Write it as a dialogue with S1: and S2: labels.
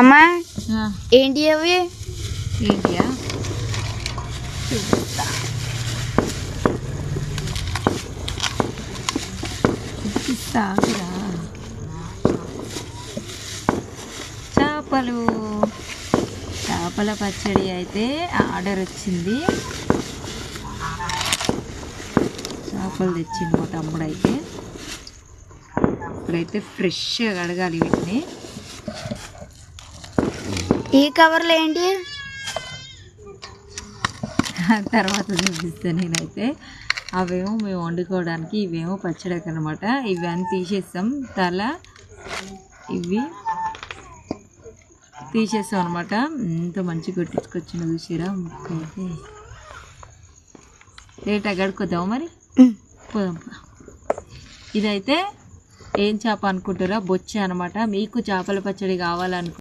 S1: అమ్మా ఏంటి అవి?
S2: ఏంటియా చూపిస్తా. చూపిస్తారా చేపల పచ్చడి అయితే ఆర్డర్ వచ్చింది. చేపలు తెచ్చింది మా తమ్ముడు. అయితే ఇప్పుడైతే ఫ్రెష్గా కడగాలి వీటిని.
S1: ఈ కవర్లో ఏంటి?
S2: తర్వాత చూపిస్తాను. నేనైతే అవేమో మేము వండుకోవడానికి, ఇవేమో పచ్చడికి అనమాట. ఇవన్నీ తీసేస్తాం, తల ఇవి తీసేస్తాం అనమాట. ఇంత మంచిగా కొట్టించుకొచ్చిన చూసిరా ముక్క అయితే. రేట్ గడుకోద్దాము మరి, పోదాం. ఇదైతే ఏం చేప అనుకుంటారా? బొచ్చే అనమాట. మీకు చేపల పచ్చడి కావాలనుకుంటే